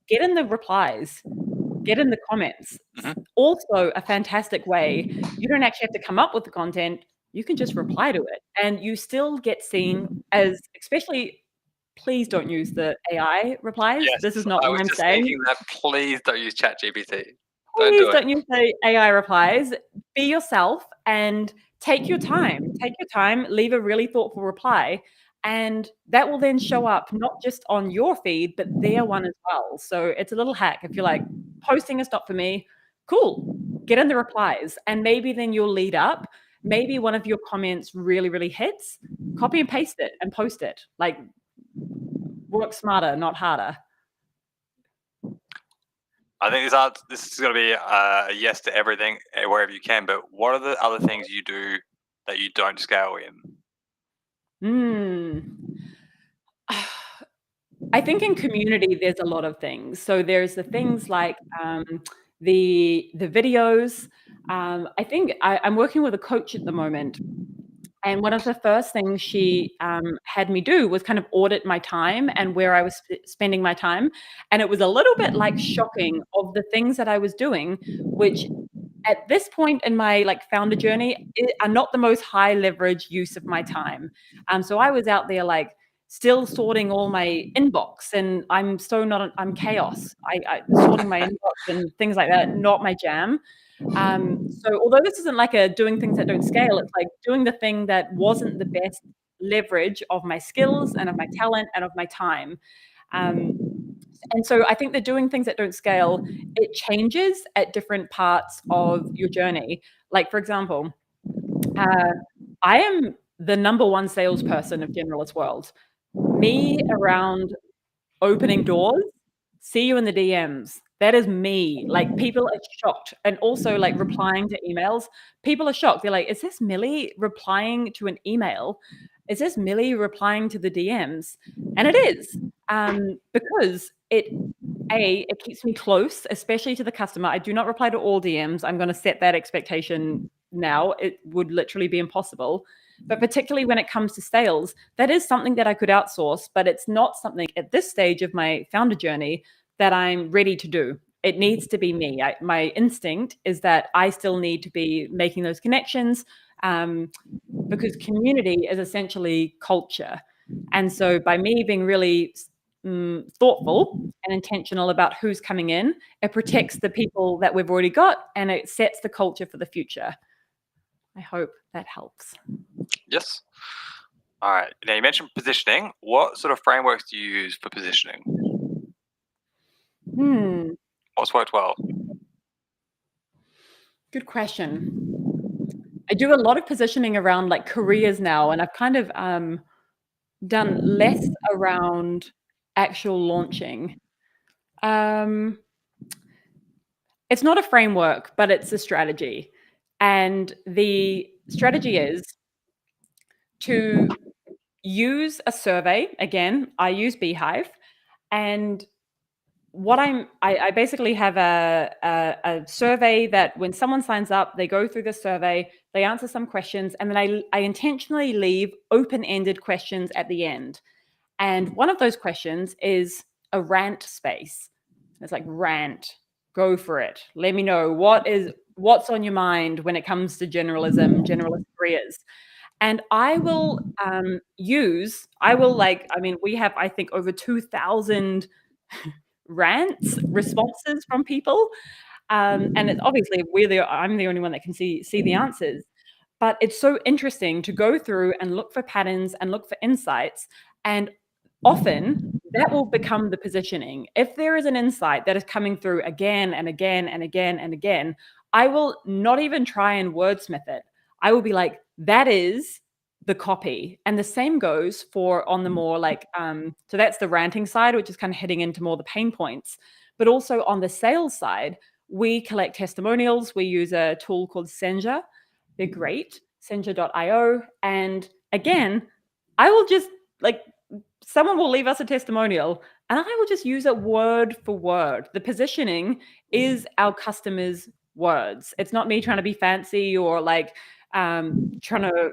B: get in the replies, get in the comments. Also a fantastic way. You don't actually have to come up with the content. You can just reply to it and you still get seen as, especially, please don't use the AI replies.
A: Yes,
B: this is not what I'm saying.
A: That please don't use ChatGPT.
B: Please don't use the AI replies. Be yourself and take your time. Take your time, leave a really thoughtful reply, and that will then show up not just on your feed, but their one as well. So it's a little hack. If you're like, posting is not for me, cool, get in the replies. And maybe then you'll lead up. Maybe one of your comments really, really hits, copy and paste it and post it. Like, work smarter, not harder.
A: I think this is going to be a yes to everything, wherever you can. But what are the other things you do that you don't scale in?
B: I think in community, there's a lot of things. So there's the things like the videos. I think I'm working with a coach at the moment. And one of the first things she had me do was kind of audit my time and where I was spending my time. And it was a little bit like shocking of the things that I was doing, which at this point in my like founder journey are not the most high leverage use of my time. So I was out there like still sorting all my inbox, and I'm chaos. I sorting my inbox and things like that, not my jam. So although this isn't like a doing things that don't scale, it's like doing the thing that wasn't the best leverage of my skills and of my talent and of my time. And so I think that doing things that don't scale, it changes at different parts of your journey. Like, for example, I am the number one salesperson of Generalist World. Me around opening doors, see you in the DMs. That is me. Like, people are shocked. And also, like, replying to emails, people are shocked. They're like, is this Millie replying to an email? Is this Millie replying to the DMs? And it is, because it keeps me close, especially to the customer. I do not reply to all DMs. I'm going to set that expectation now. It would literally be impossible. But particularly when it comes to sales, that is something that I could outsource, but it's not something at this stage of my founder journey that I'm ready to do. It needs to be me. My instinct is that I still need to be making those connections, because community is essentially culture. And so by me being really thoughtful and intentional about who's coming in, it protects the people that we've already got, and it sets the culture for the future. I hope that helps.
A: Yes. All right. Now, you mentioned positioning. What sort of frameworks do you use for positioning? What's worked well?
B: Good question. I do a lot of positioning around like careers now, and I've kind of done less around actual launching. It's not a framework, but it's a strategy. And the strategy is to use a survey. Again, I use Beehive. And what I basically have a survey that when someone signs up, they go through the survey, they answer some questions, and then I intentionally leave open-ended questions at the end. And one of those questions is a rant space. It's like, rant, go for it. Let me know what's on your mind when it comes to generalist careers. And I will we have, I think, over 2,000 rants, responses from people. And it's obviously I'm the only one that can see the answers. But it's so interesting to go through and look for patterns and look for insights. And often that will become the positioning. If there is an insight that is coming through again and again and again and again, I will not even try and wordsmith it. I will be like, that is the copy. And the same goes for on the more like, so that's the ranting side, which is kind of heading into more the pain points. But also on the sales side, we collect testimonials. We use a tool called Senja. They're great, senja.io. And again, I will just like, someone will leave us a testimonial and I will just use it word for word. The positioning is our customers' words. It's not me trying to be fancy or like trying to,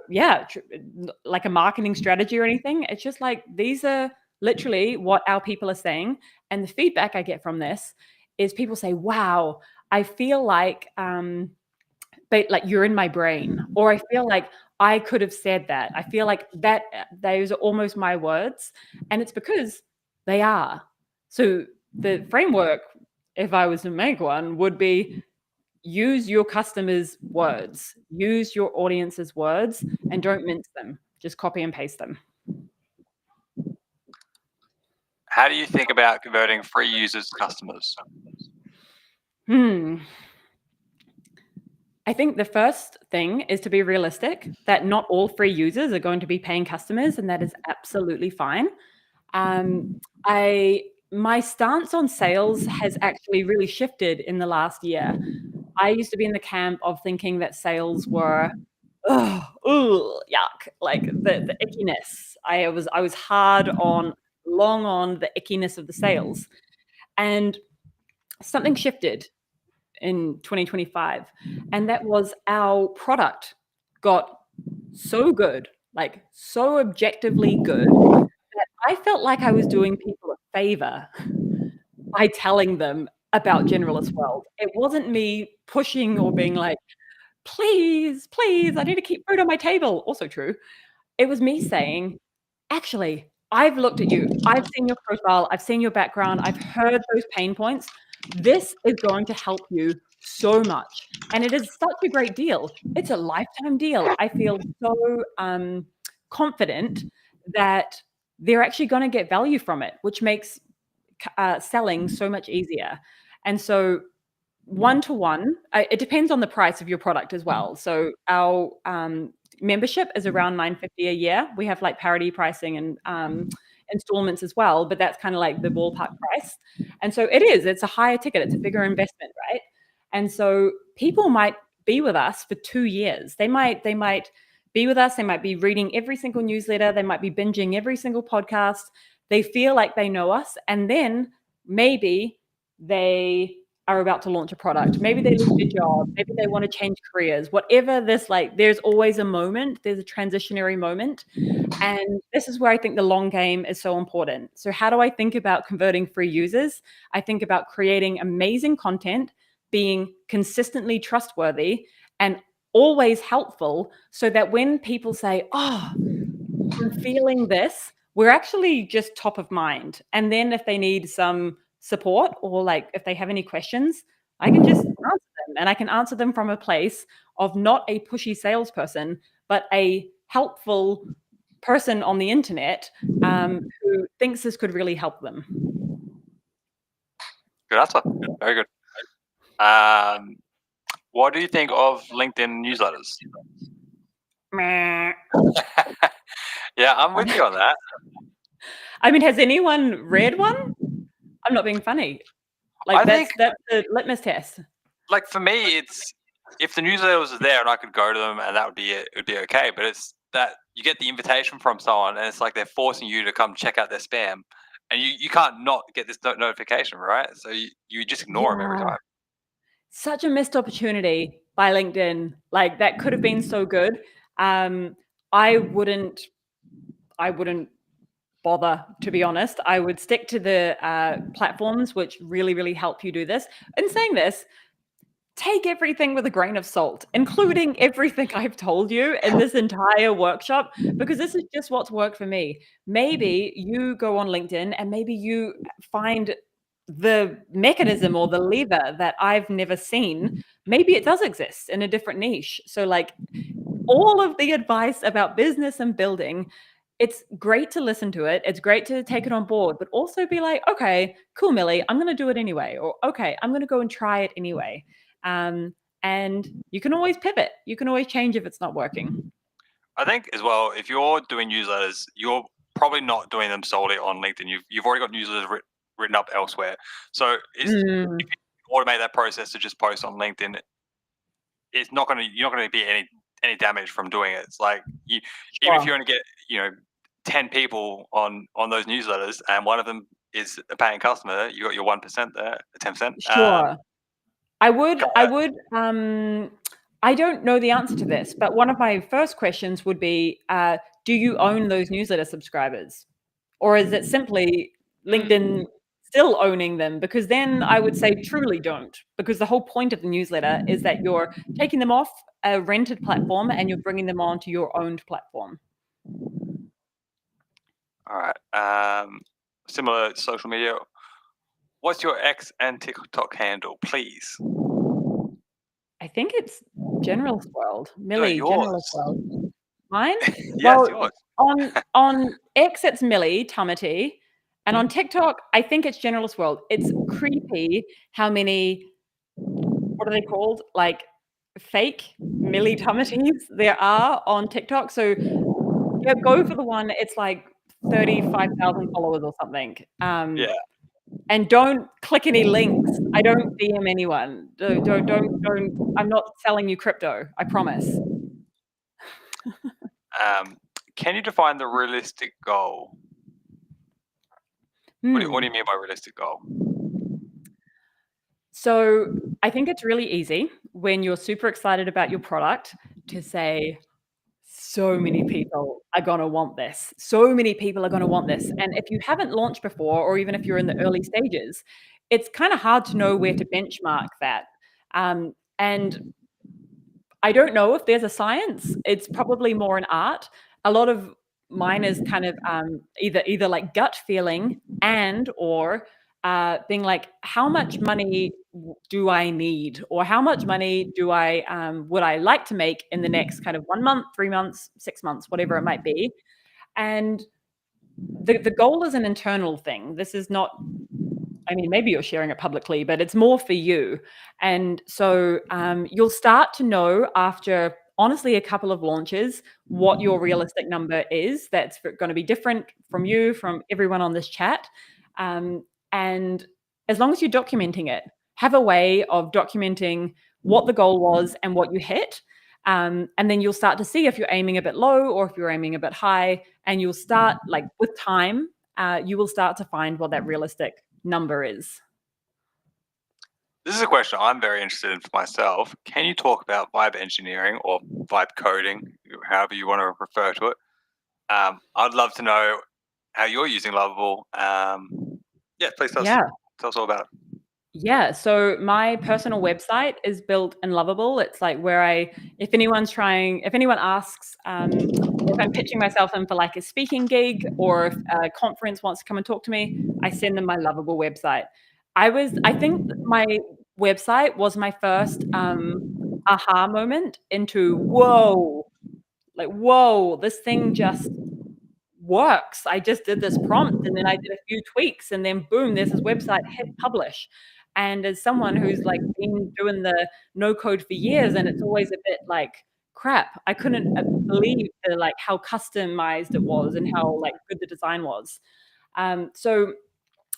B: like a marketing strategy or anything. It's just like, these are literally what our people are saying. And the feedback I get from this is people say, wow, I feel like, but like you're in my brain, or I feel like I could have said that. I feel like that those are almost my words. And it's because they are. So the framework, if I was to make one, would be use your customers' words, use your audience's words, and don't mince them. Just copy and paste them.
A: How do you think about converting free users to customers?
B: I think the first thing is to be realistic that not all free users are going to be paying customers, and that is absolutely fine. My stance on sales has actually really shifted in the last year. I used to be in the camp of thinking that sales were, yuck, like the ickiness. I was long on the ickiness of the sales, and something shifted in 2025, and that was our product got so good, like so objectively good, that I felt like I was doing people a favor by telling them about Generalist World. It wasn't me pushing or being like, please, I need to keep food on my table. Also true. It was me saying, actually, I've looked at you. I've seen your profile. I've seen your background. I've heard those pain points. This is going to help you so much. And it is such a great deal. It's a lifetime deal. I feel so confident that they're actually going to get value from it, which makes selling so much easier. And so one-to-one, it depends on the price of your product as well. So our membership is around $9.50 a year. We have like parity pricing and installments as well, but that's kind of like the ballpark price. And so it's a higher ticket, it's a bigger investment, right? And so people might be with us for 2 years. They might be with us, they might be reading every single newsletter, they might be binging every single podcast. They feel like they know us, and then maybe they are about to launch a product. Maybe they lose their job, maybe they want to change careers, whatever this, like, there's always a moment, there's a transitionary moment. And this is where I think the long game is so important. So how do I think about converting free users? I think about creating amazing content, being consistently trustworthy, and always helpful, so that when people say, oh, I'm feeling this, we're actually just top of mind. And then if they need some support, or like if they have any questions, I can just answer them, and I can answer them from a place of not a pushy salesperson, but a helpful person on the internet who thinks this could really help them.
A: Good answer. Very good. What do you think of LinkedIn newsletters? Yeah, I'm with you on that.
B: I mean, has anyone read one? I'm not being funny. Like, that's the litmus test.
A: Like, for me, it's, if the newsletters are there and I could go to them and that would be it, it would be okay. But it's that you get the invitation from someone and it's like they're forcing you to come check out their spam, and you can't not get this notification, right? So you just ignore them every time.
B: Such a missed opportunity by LinkedIn. Like, that could have been so good. I wouldn't bother, to be honest. I would stick to the platforms which really, really help you do this. In saying this, take everything with a grain of salt, including everything I've told you in this entire workshop, because this is just what's worked for me. Maybe you go on LinkedIn and maybe you find the mechanism or the lever that I've never seen. Maybe it does exist in a different niche. So, like, all of the advice about business and building, it's great to listen to it. It's great to take it on board, but also be like, okay, cool, Millie, I'm going to do it anyway. Or, okay, I'm going to go and try it anyway. And you can always pivot. You can always change if it's not working.
A: I think as well, if you're doing newsletters, you're probably not doing them solely on LinkedIn. You've already got newsletters written up elsewhere. So if you automate that process to just post on LinkedIn, you're not going to be any damage from doing it. It's like even if you only get 10 people on those newsletters and one of them is a paying customer, you got your 1% there, 10%.
B: Sure. I don't know the answer to this, but one of my first questions would be, do you own those newsletter subscribers? Or is it simply LinkedIn still owning them? Because then I would say truly don't, because the whole point of the newsletter is that you're taking them off a rented platform and you're bringing them onto your owned platform.
A: All right. Similar social media. What's your X and TikTok handle, please?
B: I think it's Generalist World. Millie,
A: no,
B: Generalist World. Mine?
A: Yes, yours.
B: On X, it's Millie, tamati. And on TikTok, I think it's Generalist World. It's creepy how many, what are they called? Like, fake Millie tamatis there are on TikTok. So yeah, go for the one. It's like 35,000 followers or something.
A: Yeah.
B: And don't click any links. I don't DM anyone. Don't. I'm not selling you crypto. I promise.
A: Can you define the realistic goal? What do you mean by realistic goal?
B: So I think it's really easy when you're super excited about your product to say, so many people are going to want this. So many people are going to want this. And if you haven't launched before, or even if you're in the early stages, it's kind of hard to know where to benchmark that. And I don't know if there's a science. It's probably more an art. A lot of mine is kind of either like gut feeling or being like, how much money do I need, or how much money do I would I like to make in the next kind of 1 month, 3 months, 6 months, whatever it might be. And the goal is an internal thing. This is not, I mean, maybe you're sharing it publicly, but it's more for you. And so you'll start to know after honestly a couple of launches what your realistic number is. That's going to be different from you, from everyone on this chat. And as long as you're documenting it, have a way of documenting what the goal was and what you hit. And then you'll start to see if you're aiming a bit low or if you're aiming a bit high. And you'll start, like with time, you will start to find what that realistic number is.
A: This is a question I'm very interested in for myself. Can you talk about vibe engineering or vibe coding, however you want to refer to it? I'd love to know how you're using Lovable. Yeah, please tell us all about it.
B: Yeah, so my personal website is built in Lovable. It's like where if anyone asks if I'm pitching myself in for like a speaking gig or if a conference wants to come and talk to me, I send them my Lovable website. I think my website was my first aha moment into whoa, this thing just works. I just did this prompt and then I did a few tweaks and then boom, there's this website, hit publish. And as someone who's like been doing the no code for years and it's always a bit like crap, I couldn't believe like how customized it was and how like good the design was. So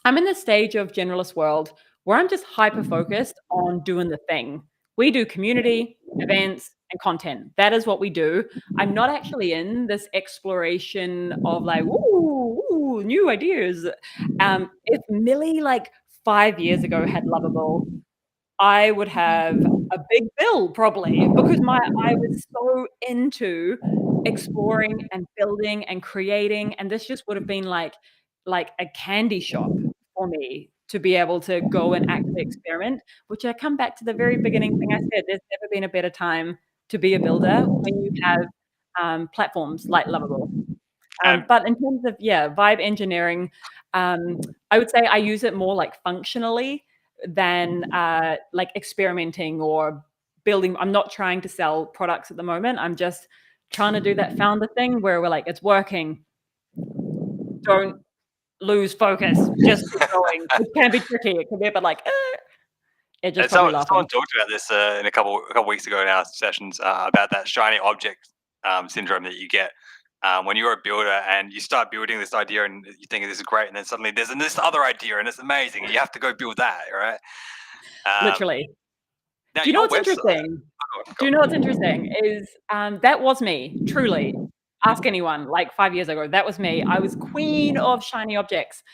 B: I'm in the stage of generalist world where I'm just hyper focused on doing the thing. We do community, events, and content. That is what we do. I'm not actually in this exploration of like, ooh, new ideas. If Millie like 5 years ago had Lovable, I would have a big bill probably because I was so into exploring and building and creating, and this just would have been like a candy shop for me to be able to go and actually experiment. Which I come back to the very beginning thing I said. There's never been a better time to be a builder when you have platforms like Lovable. But in terms of vibe engineering, I would say I use it more like functionally than like experimenting or building. I'm not trying to sell products at the moment. I'm just trying to do that founder thing where we're like, it's working. Don't lose focus. Just keep going. It can be tricky. It can be a bit like, it just probably laughing.
A: Someone talked about this in a couple weeks ago in our sessions about that shiny object syndrome that you get when you're a builder and you start building this idea and you think this is great, and then suddenly there's this other idea and it's amazing, and you have to go build that, right?
B: Literally.
A: Now,
B: Do you know what's interesting? Do you know what's interesting is that was me, truly. Ask anyone like 5 years ago. That was me. I was queen of shiny objects.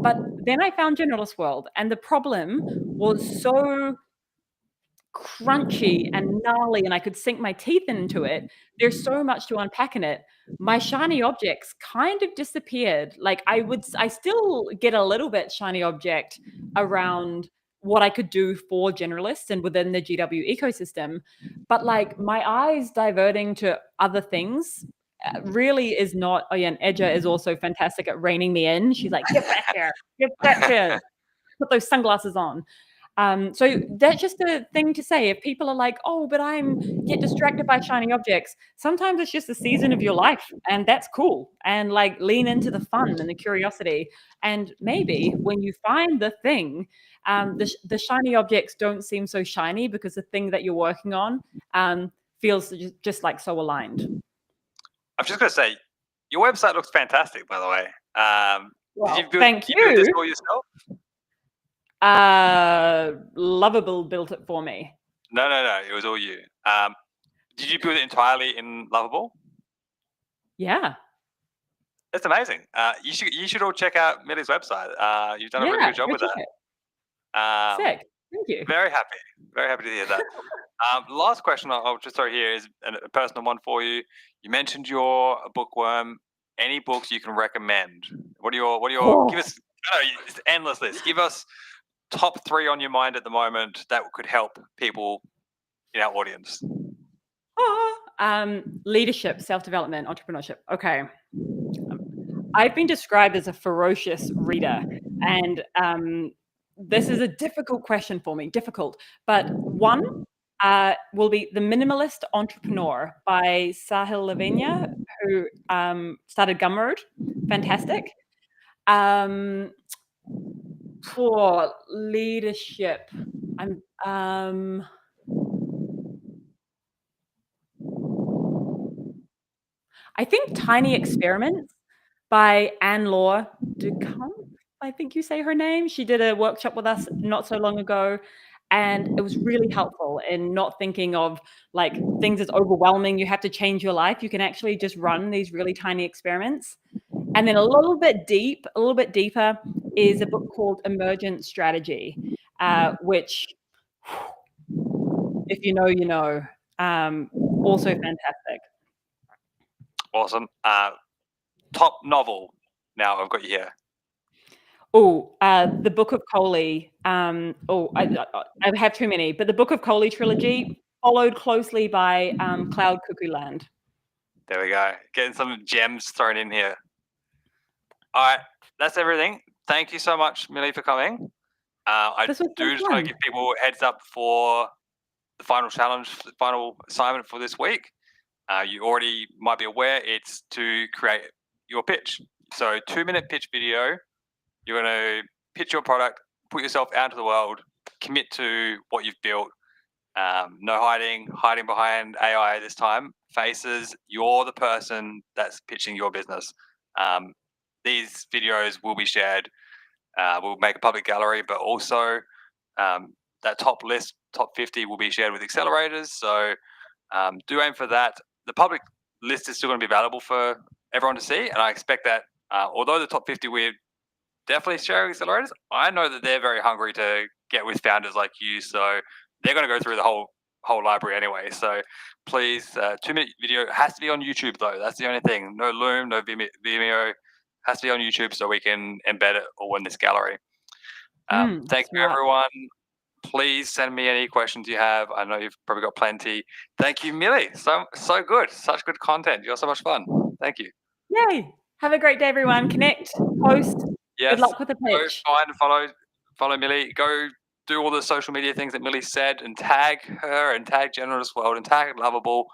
B: But then I found Generalist World, and the problem was so crunchy and gnarly, and I could sink my teeth into it. There's so much to unpack in it. My shiny objects kind of disappeared. Like I still get a little bit shiny object around what I could do for generalists and within the GW ecosystem. But like my eyes diverting to other things really is not. Oh yeah, and Edja is also fantastic at reining me in. She's like, get back here, put those sunglasses on. So that's just a thing to say. If people are like, oh, but I'm get distracted by shiny objects, sometimes it's just a season of your life, and that's cool. And like lean into the fun and the curiosity. And maybe when you find the thing, the shiny objects don't seem so shiny because the thing that you're working on feels just like so aligned.
A: I'm just going to say, your website looks fantastic, by the way.
B: Well,
A: did you build,
B: thank
A: you build this all yourself?
B: Lovable built it for me.
A: No, it was all you. Did you build it entirely in Lovable?
B: Yeah.
A: That's amazing. You should all check out Millie's website. You've done a really good job with that.
B: Sick. Thank you.
A: Very happy to hear that. Last question I'll just throw here is a personal one for you. You mentioned you're a bookworm. Any books you can recommend? What are your give us? It's endless list. Give us top 3 on your mind at the moment that could help people in our audience.
B: Leadership, self-development, entrepreneurship. Okay. I've been described as a ferocious reader, and this is a difficult question for me. But one will be The Minimalist Entrepreneur by Sahil Lavenia, who started Gumroad. Fantastic. For leadership, I think Tiny Experiments by Anne Law DeCamp, I think you say her name. She did a workshop with us not so long ago, and it was really helpful in not thinking of like things as overwhelming. You have to change your life. You can actually just run these really tiny experiments. And then a little bit deeper is a book called Emergent Strategy, which, if you know, you know. Also fantastic.
A: Awesome. Top novel. Now I've got you here.
B: Oh, the Book of Coley. I have too many, but the Book of Coley trilogy, followed closely by Cloud Cuckoo Land.
A: There we go. Getting some gems thrown in here. All right, that's everything. Thank you so much, Millie, for coming. I
B: This was so
A: do just want
B: fun.
A: to give people a heads up for the final challenge, the final assignment for this week. You already might be aware it's to create your pitch. So 2-minute pitch video. You're going to pitch your product, put yourself out into the world, commit to what you've built. No hiding behind AI this time. Faces, you're the person that's pitching your business. These videos will be shared. We'll make a public gallery, but also that top list, top 50 will be shared with accelerators. So do aim for that. The public list is still going to be available for everyone to see. And I expect that although the top 50 we're definitely sharing accelerators, I know that they're very hungry to get with founders like you. So they're going to go through the whole library anyway. So please, 2-minute video has to be on YouTube though. That's the only thing. No Loom, no Vimeo. Has to be on YouTube so we can embed it all in this gallery. Thank you, everyone. Please send me any questions you have. I know you've probably got plenty. Thank you, Millie. So good. Such good content. You're so much fun. Thank you.
B: Yay. Have a great day, everyone. Connect, post.
A: Yes.
B: Good luck with the pitch.
A: Go find and follow Millie. Go do all the social media things that Millie said and tag her and tag Generous World and tag Lovable.